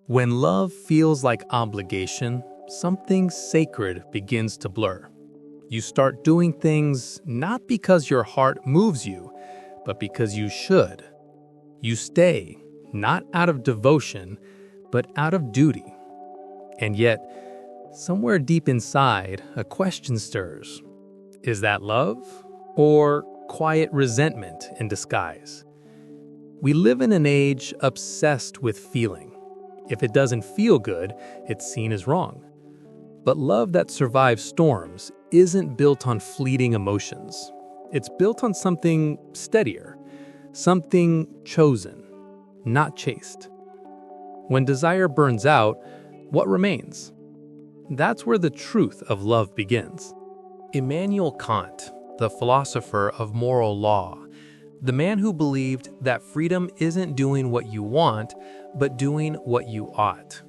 When love feels like obligation, something sacred begins to blur. You start doing things not because your heart moves you, but because you should. You stay, not out of devotion, but out of duty. And yet, somewhere deep inside, a question stirs. Is that love or quiet resentment in disguise? We live in an age obsessed with feeling. If it doesn't feel good, it's seen as wrong. But love that survives storms isn't built on fleeting emotions. It's built on something steadier, something chosen, not chased. When desire burns out, what remains? That's where the truth of love begins. Immanuel Kant, the philosopher of moral law, the man who believed that freedom isn't doing what you want, but doing what you ought.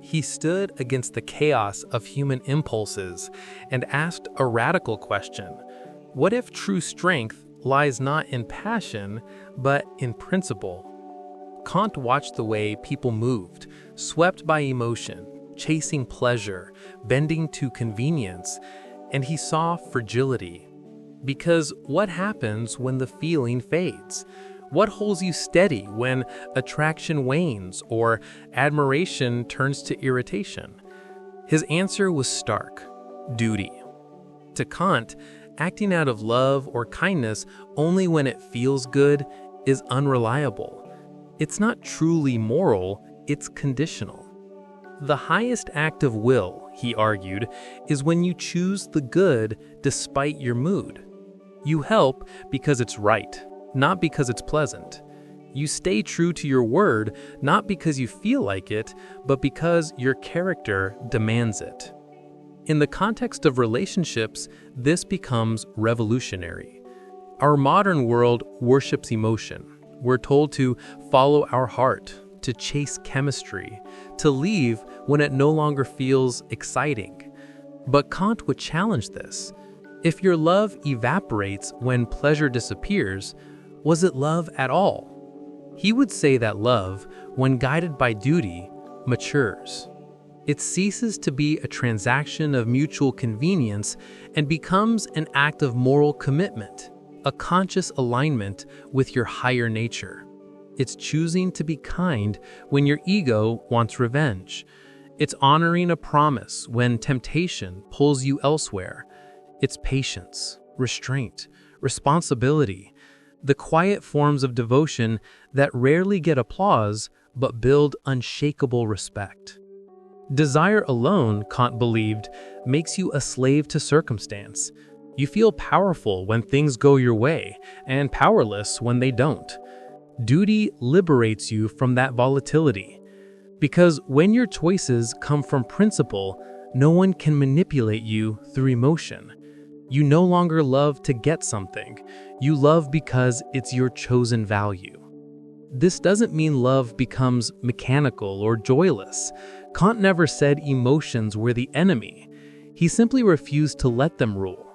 He stood against the chaos of human impulses and asked a radical question. What if true strength lies not in passion, but in principle? Kant watched the way people moved, swept by emotion, chasing pleasure, bending to convenience, and he saw fragility. Because what happens when the feeling fades? What holds you steady when attraction wanes or admiration turns to irritation? His answer was stark: duty. To Kant, acting out of love or kindness only when it feels good is unreliable. It's not truly moral, it's conditional. The highest act of will, he argued, is when you choose the good despite your mood. You help because it's right, not because it's pleasant. You stay true to your word, not because you feel like it, but because your character demands it. In the context of relationships, this becomes revolutionary. Our modern world worships emotion. We're told to follow our heart, to chase chemistry, to leave when it no longer feels exciting. But Kant would challenge this. If your love evaporates when pleasure disappears, was it love at all? He would say that love, when guided by duty, matures. It ceases to be a transaction of mutual convenience and becomes an act of moral commitment, a conscious alignment with your higher nature. It's choosing to be kind when your ego wants revenge. It's honoring a promise when temptation pulls you elsewhere. It's patience, restraint, responsibility, the quiet forms of devotion that rarely get applause but build unshakable respect. Desire alone, Kant believed, makes you a slave to circumstance. You feel powerful when things go your way and powerless when they don't. Duty liberates you from that volatility. Because when your choices come from principle, no one can manipulate you through emotion. You no longer love to get something. You love because it's your chosen value. This doesn't mean love becomes mechanical or joyless. Kant never said emotions were the enemy. He simply refused to let them rule.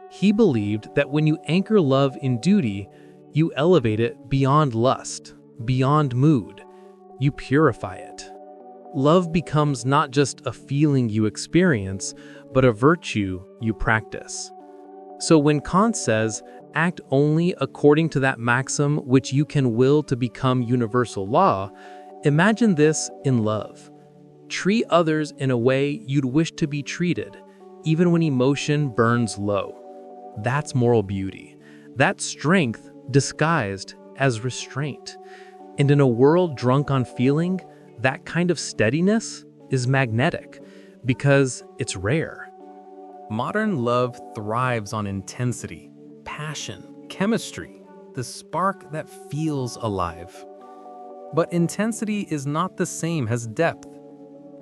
He believed that when you anchor love in duty, you elevate it beyond lust, beyond mood. You purify it. Love becomes not just a feeling you experience, but a virtue you practice. So when Kant says, act only according to that maxim which you can will to become universal law, imagine this in love. Treat others in a way you'd wish to be treated, even when emotion burns low. That's moral beauty. That's strength disguised as restraint. And in a world drunk on feeling, that kind of steadiness is magnetic because it's rare. Modern love thrives on intensity, passion, chemistry, the spark that feels alive. But intensity is not the same as depth.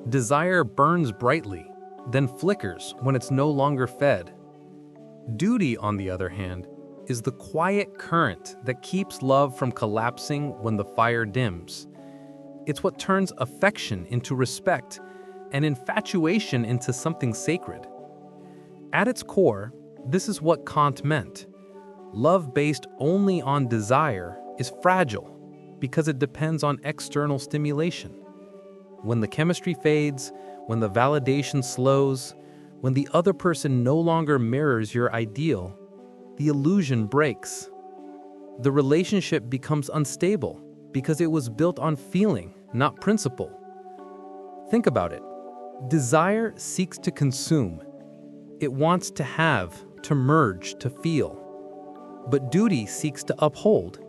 Desire burns brightly, then flickers when it's no longer fed. Duty, on the other hand, is the quiet current that keeps love from collapsing when the fire dims. It's what turns affection into respect and infatuation into something sacred. At its core, this is what Kant meant. Love based only on desire is fragile because it depends on external stimulation. When the chemistry fades, when the validation slows, when the other person no longer mirrors your ideal, the illusion breaks. The relationship becomes unstable because it was built on feeling, not principle. Think about it. Desire seeks to consume. It wants to have, to merge, to feel. But duty seeks to uphold.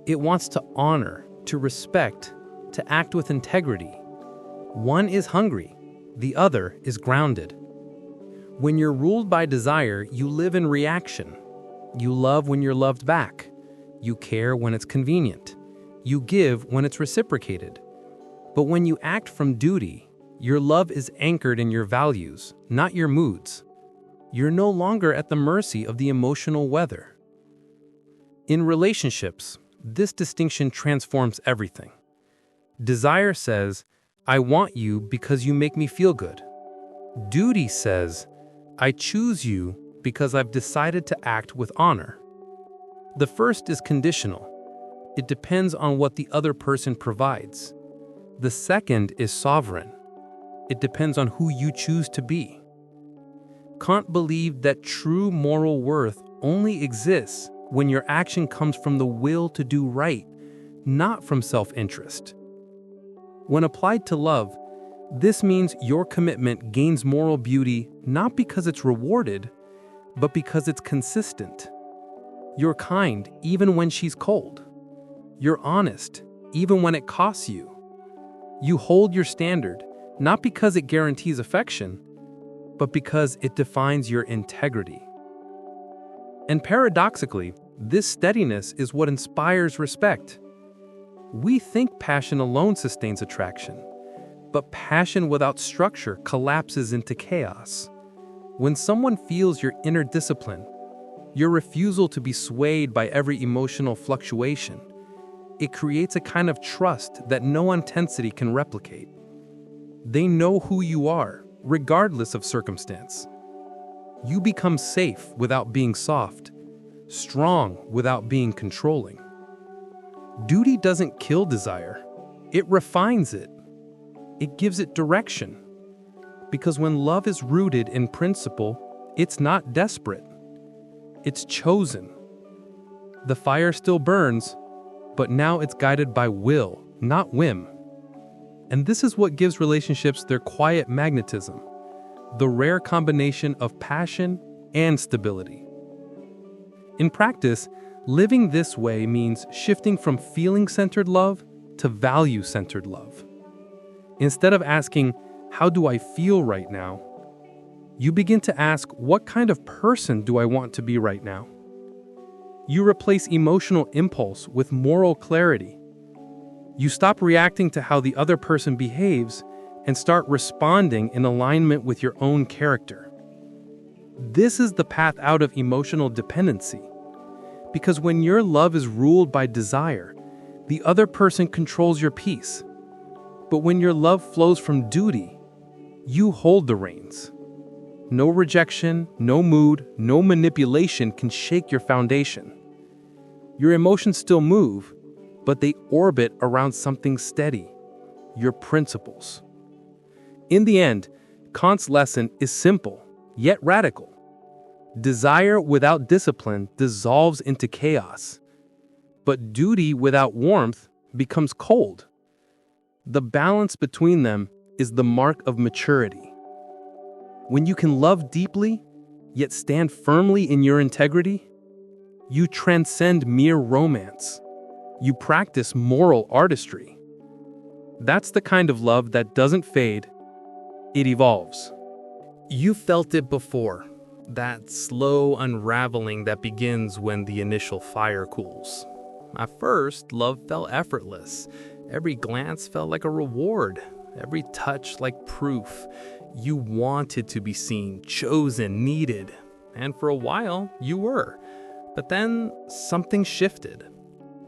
It wants to honor, to respect, to act with integrity. One is hungry, the other is grounded. When you're ruled by desire, you live in reaction. You love when you're loved back. You care when it's convenient. You give when it's reciprocated. But when you act from duty, your love is anchored in your values, not your moods. You're no longer at the mercy of the emotional weather. In relationships, this distinction transforms everything. Desire says, I want you because you make me feel good. Duty says, I choose you because I've decided to act with honor. The first is conditional. It depends on what the other person provides. The second is sovereign. It depends on who you choose to be. Kant believed that true moral worth only exists when your action comes from the will to do right, not from self-interest. When applied to love, this means your commitment gains moral beauty not because it's rewarded, but because it's consistent. You're kind even when she's cold. You're honest even when it costs you. You hold your standard not because it guarantees affection, but because it defines your integrity. And paradoxically, this steadiness is what inspires respect. We think passion alone sustains attraction, but passion without structure collapses into chaos. When someone feels your inner discipline, your refusal to be swayed by every emotional fluctuation, it creates a kind of trust that no intensity can replicate. They know who you are, regardless of circumstance. You become safe without being soft, strong without being controlling. Duty doesn't kill desire, it refines it. It gives it direction. Because when love is rooted in principle, it's not desperate. It's chosen. The fire still burns, but now it's guided by will, not whim. And this is what gives relationships their quiet magnetism, the rare combination of passion and stability. In practice, living this way means shifting from feeling-centered love to value-centered love. Instead of asking, how do I feel right now? You begin to ask, what kind of person do I want to be right now? You replace emotional impulse with moral clarity. You stop reacting to how the other person behaves and start responding in alignment with your own character. This is the path out of emotional dependency. Because when your love is ruled by desire, the other person controls your peace. But when your love flows from duty, you hold the reins. No rejection, no mood, no manipulation can shake your foundation. Your emotions still move, but they orbit around something steady, your principles. In the end, Kant's lesson is simple, yet radical. Desire without discipline dissolves into chaos, but duty without warmth becomes cold. The balance between them is the mark of maturity. When you can love deeply, yet stand firmly in your integrity, you transcend mere romance. You practice moral artistry. That's the kind of love that doesn't fade, it evolves. You felt it before, that slow unraveling that begins when the initial fire cools. At first, love felt effortless. Every glance felt like a reward, every touch like proof. You wanted to be seen, chosen, needed, and for a while, you were. But then something shifted.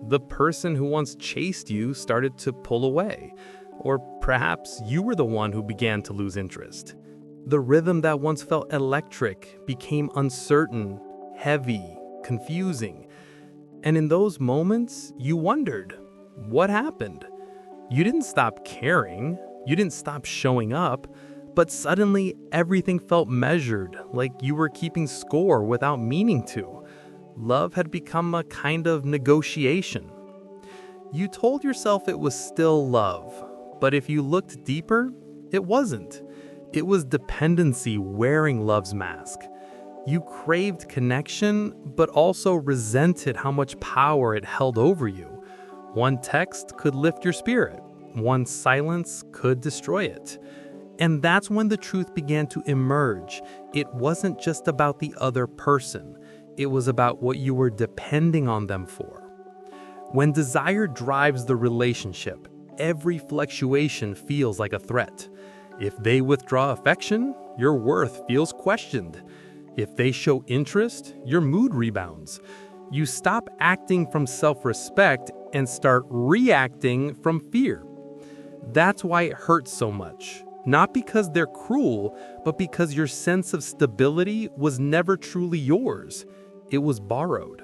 The person who once chased you started to pull away, or perhaps you were the one who began to lose interest. The rhythm that once felt electric became uncertain, heavy, confusing. And in those moments, you wondered, what happened? You didn't stop caring, You didn't stop showing up, but suddenly everything felt measured, like you were keeping score without meaning to. Love had become a kind of negotiation. You told yourself it was still love, but if you looked deeper, it wasn't. It was dependency wearing love's mask. You craved connection, but also resented how much power it held over you. One text could lift your spirit. One silence could destroy it. And that's when the truth began to emerge. It wasn't just about the other person. It was about what you were depending on them for. When desire drives the relationship, every fluctuation feels like a threat. If they withdraw affection, your worth feels questioned. If they show interest, your mood rebounds. You stop acting from self-respect and start reacting from fear. That's why it hurts so much. Not because they're cruel, but because your sense of stability was never truly yours. It was borrowed.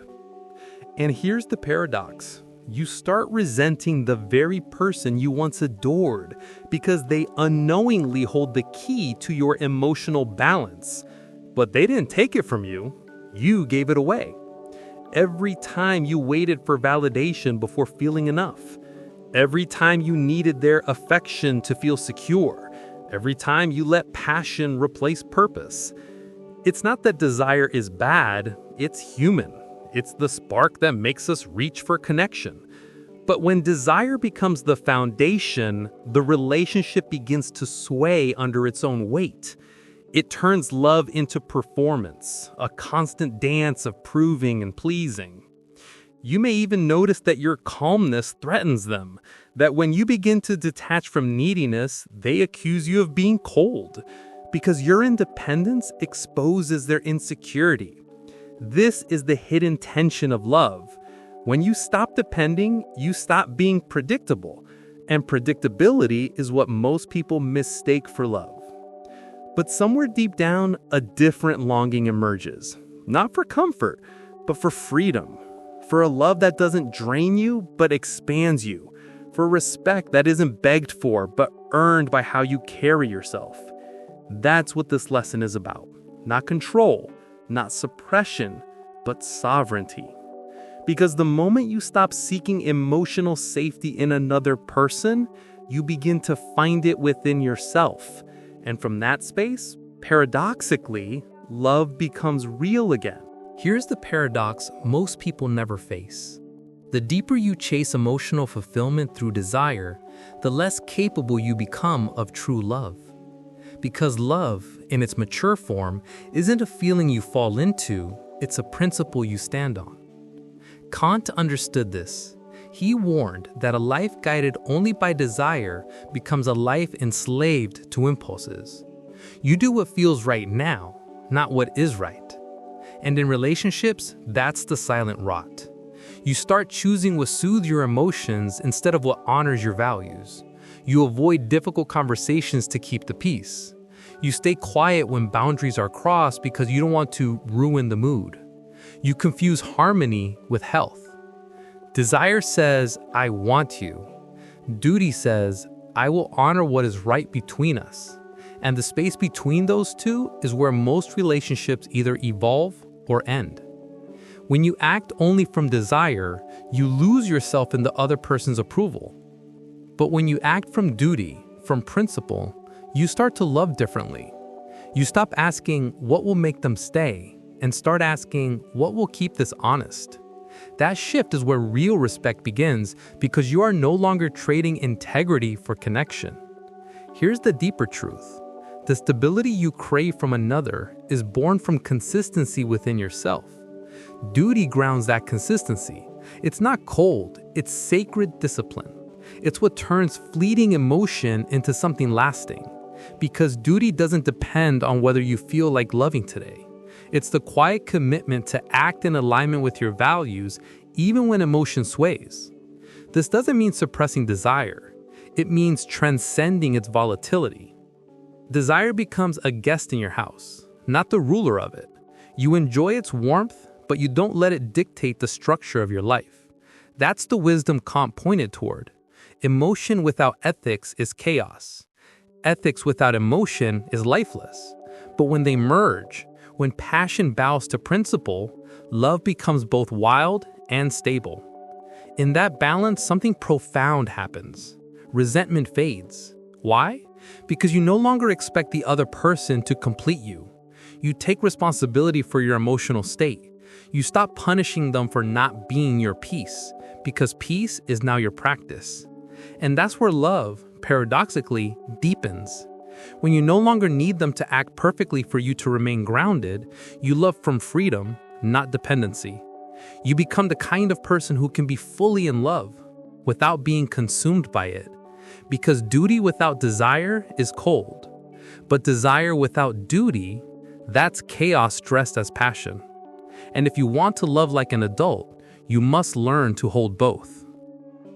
And here's the paradox. You start resenting the very person you once adored because they unknowingly hold the key to your emotional balance. But they didn't take it from you. You gave it away. Every time you waited for validation before feeling enough. Every time you needed their affection to feel secure. Every time you let passion replace purpose. It's not that desire is bad, it's human. It's the spark that makes us reach for connection. But when desire becomes the foundation, the relationship begins to sway under its own weight. It turns love into performance, a constant dance of proving and pleasing. You may even notice that your calmness threatens them, that when you begin to detach from neediness, they accuse you of being cold, because your independence exposes their insecurity. This is the hidden tension of love. When you stop depending, you stop being predictable, and predictability is what most people mistake for love. But somewhere deep down, a different longing emerges, not for comfort, but for freedom. For a love that doesn't drain you, but expands you. For respect that isn't begged for, but earned by how you carry yourself. That's what this lesson is about. Not control, not suppression, but sovereignty. Because the moment you stop seeking emotional safety in another person, you begin to find it within yourself. And from that space, paradoxically, love becomes real again. Here's the paradox most people never face. The deeper you chase emotional fulfillment through desire, the less capable you become of true love. Because love, in its mature form, isn't a feeling you fall into, it's a principle you stand on. Kant understood this. He warned that a life guided only by desire becomes a life enslaved to impulses. You do what feels right now, not what is right. And in relationships, that's the silent rot. You start choosing what soothes your emotions instead of what honors your values. You avoid difficult conversations to keep the peace. You stay quiet when boundaries are crossed because you don't want to ruin the mood. You confuse harmony with health. Desire says, I want you. Duty says, I will honor what is right between us. And the space between those two is where most relationships either evolve or end. When you act only from desire, you lose yourself in the other person's approval. But when you act from duty, from principle, you start to love differently. You stop asking what will make them stay and start asking what will keep this honest. That shift is where real respect begins because you are no longer trading integrity for connection. Here's the deeper truth. The stability you crave from another is born from consistency within yourself. Duty grounds that consistency. It's not cold, it's sacred discipline. It's what turns fleeting emotion into something lasting. Because duty doesn't depend on whether you feel like loving today. It's the quiet commitment to act in alignment with your values even when emotion sways. This doesn't mean suppressing desire. It means transcending its volatility. Desire becomes a guest in your house, not the ruler of it. You enjoy its warmth, but you don't let it dictate the structure of your life. That's the wisdom Kant pointed toward. Emotion without ethics is chaos, Ethics without emotion is lifeless. But when they merge, when passion bows to principle, love becomes both wild and stable. In that balance, something profound happens. Resentment fades. Why? Because you no longer expect the other person to complete you. You take responsibility for your emotional state. You stop punishing them for not being your peace, because peace is now your practice. And that's where love, paradoxically, deepens. When you no longer need them to act perfectly for you to remain grounded, you love from freedom, not dependency. You become the kind of person who can be fully in love without being consumed by it. Because duty without desire is cold. But desire without duty, that's chaos dressed as passion. And if you want to love like an adult, you must learn to hold both.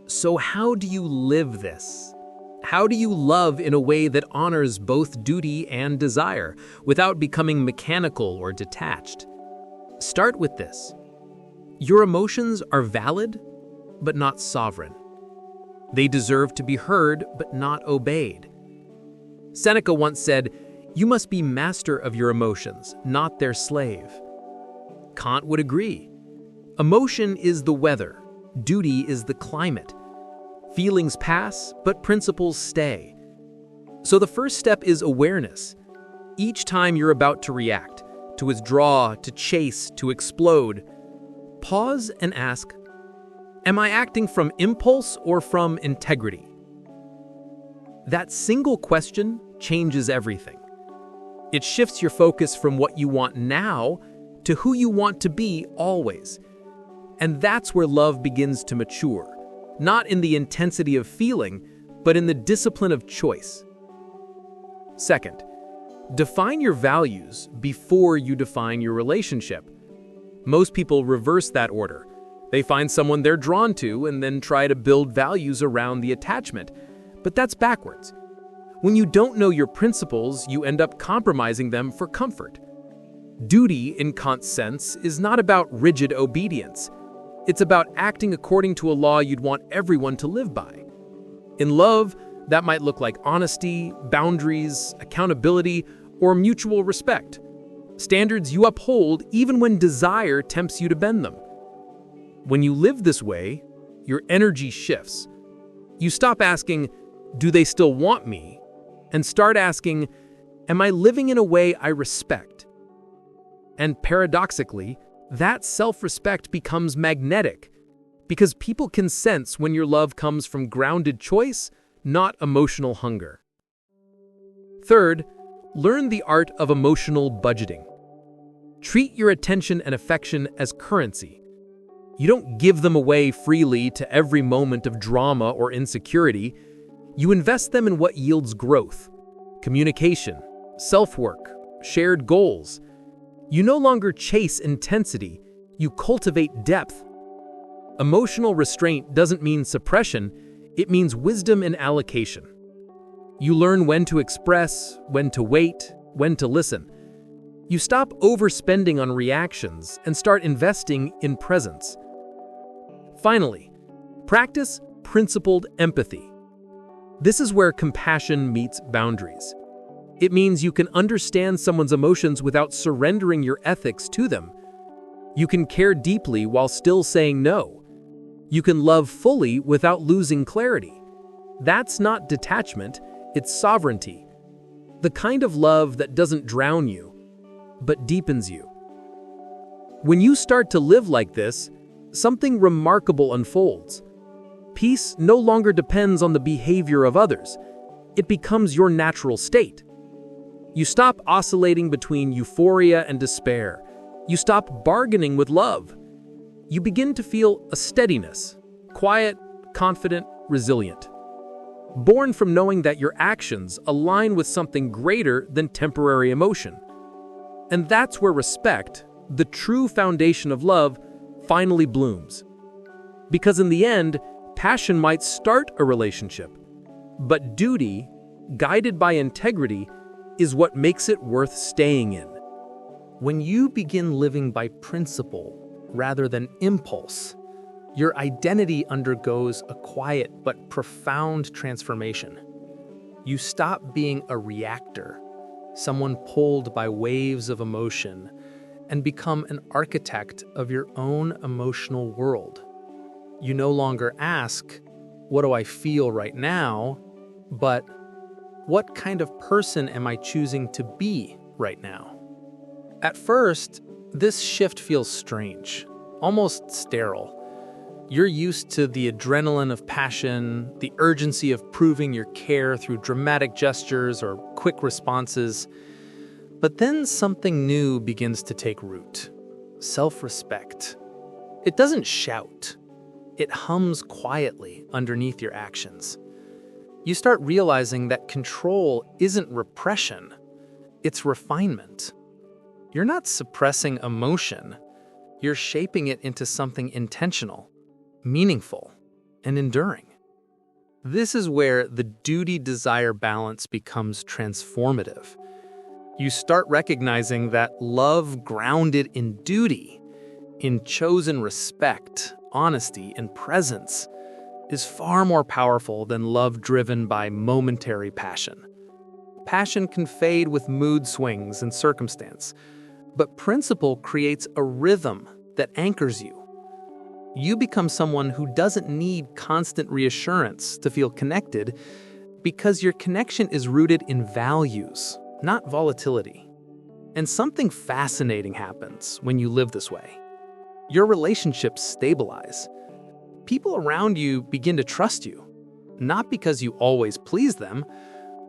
So how do you live this? How do you love in a way that honors both duty and desire without becoming mechanical or detached? Start with this. Your emotions are valid, but not sovereign. They deserve to be heard, but not obeyed. Seneca once said, "You must be master of your emotions, not their slave." Kant would agree. Emotion is the weather, duty is the climate. Feelings pass, but principles stay. So the first step is awareness. Each time you're about to react, to withdraw, to chase, to explode, pause and ask, am I acting from impulse or from integrity? That single question changes everything. It shifts your focus from what you want now to who you want to be always. And that's where love begins to mature, not in the intensity of feeling, but in the discipline of choice. Second, define your values before you define your relationship. Most people reverse that order. They find someone they're drawn to and then try to build values around the attachment. But that's backwards. When you don't know your principles, you end up compromising them for comfort. Duty, in Kant's sense, is not about rigid obedience. It's about acting according to a law you'd want everyone to live by. In love, that might look like honesty, boundaries, accountability, or mutual respect. Standards you uphold even when desire tempts you to bend them. When you live this way, your energy shifts. You stop asking, do they still want me? And start asking, am I living in a way I respect? And paradoxically, that self-respect becomes magnetic, because people can sense when your love comes from grounded choice, not emotional hunger. Third, learn the art of emotional budgeting. Treat your attention and affection as currency. You don't give them away freely to every moment of drama or insecurity. You invest them in what yields growth, communication, self-work, shared goals. You no longer chase intensity, you cultivate depth. Emotional restraint doesn't mean suppression, it means wisdom in allocation. You learn when to express, when to wait, when to listen. You stop overspending on reactions and start investing in presence. Finally, practice principled empathy. This is where compassion meets boundaries. It means you can understand someone's emotions without surrendering your ethics to them. You can care deeply while still saying no. You can love fully without losing clarity. That's not detachment, it's sovereignty. The kind of love that doesn't drown you, but deepens you. When you start to live like this, something remarkable unfolds. Peace no longer depends on the behavior of others. It becomes your natural state. You stop oscillating between euphoria and despair. You stop bargaining with love. You begin to feel a steadiness, quiet, confident, resilient. Born from knowing that your actions align with something greater than temporary emotion. And that's where respect, the true foundation of love, finally blooms. Because in the end, passion might start a relationship, but duty, guided by integrity, is what makes it worth staying in. When you begin living by principle rather than impulse, your identity undergoes a quiet but profound transformation. You stop being a reactor, someone pulled by waves of emotion, and become an architect of your own emotional world. You no longer ask, "What do I feel right now?" but "What kind of person am I choosing to be right now?" At first, this shift feels strange, almost sterile. You're used to the adrenaline of passion, the urgency of proving your care through dramatic gestures or quick responses. But then something new begins to take root: self-respect. It doesn't shout. It hums quietly underneath your actions. You start realizing that control isn't repression, it's refinement. You're not suppressing emotion, you're shaping it into something intentional, meaningful, and enduring. This is where the duty-desire balance becomes transformative. You start recognizing that love grounded in duty, in chosen respect, honesty, and presence, is far more powerful than love driven by momentary passion. Passion can fade with mood swings and circumstance, but principle creates a rhythm that anchors you. You become someone who doesn't need constant reassurance to feel connected because your connection is rooted in values, not volatility. And something fascinating happens when you live this way. Your relationships stabilize. People around you begin to trust you, not because you always please them,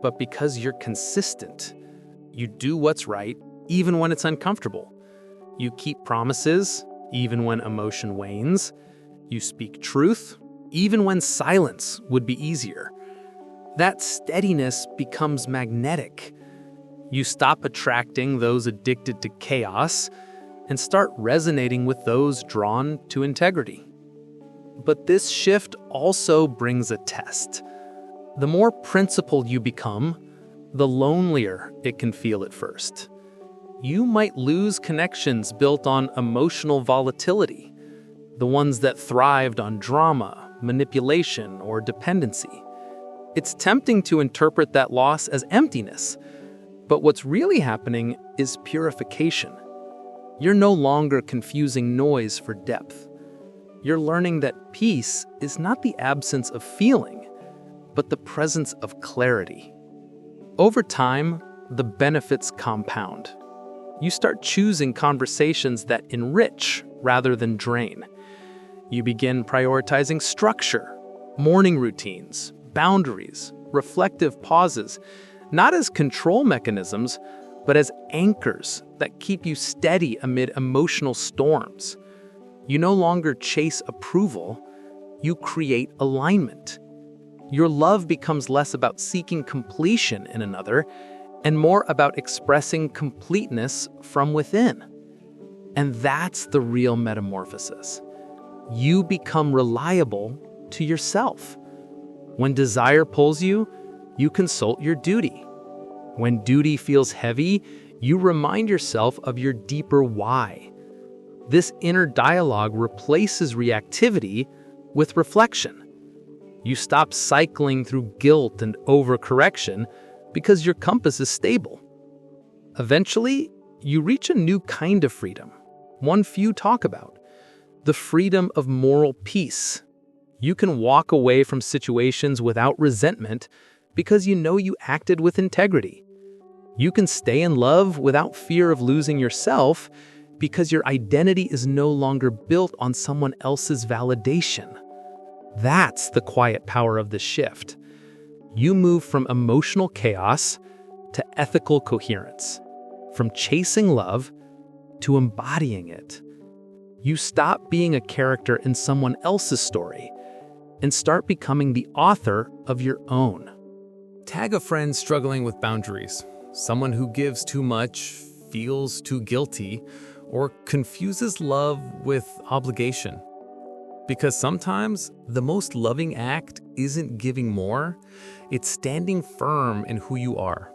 but because you're consistent. You do what's right, even when it's uncomfortable. You keep promises, even when emotion wanes. You speak truth, even when silence would be easier. That steadiness becomes magnetic. You stop attracting those addicted to chaos and start resonating with those drawn to integrity. But this shift also brings a test. The more principled you become, the lonelier it can feel at first. You might lose connections built on emotional volatility, the ones that thrived on drama, manipulation, or dependency. It's tempting to interpret that loss as emptiness, but what's really happening is purification. You're no longer confusing noise for depth. You're learning that peace is not the absence of feeling, but the presence of clarity. Over time, the benefits compound. You start choosing conversations that enrich rather than drain. You begin prioritizing structure, morning routines, boundaries, reflective pauses, not as control mechanisms, but as anchors that keep you steady amid emotional storms. You no longer chase approval, you create alignment. Your love becomes less about seeking completion in another and more about expressing completeness from within. And that's the real metamorphosis. You become reliable to yourself. When desire pulls you, you consult your duty. When duty feels heavy, you remind yourself of your deeper why. This inner dialogue replaces reactivity with reflection. You stop cycling through guilt and overcorrection because your compass is stable. Eventually, you reach a new kind of freedom, one few talk about, the freedom of moral peace. You can walk away from situations without resentment because you know you acted with integrity. You can stay in love without fear of losing yourself because your identity is no longer built on someone else's validation. That's the quiet power of the shift. You move from emotional chaos to ethical coherence, from chasing love to embodying it. You stop being a character in someone else's story and start becoming the author of your own. Tag a friend struggling with boundaries, someone who gives too much, feels too guilty, or confuses love with obligation. Because sometimes the most loving act isn't giving more, it's standing firm in who you are,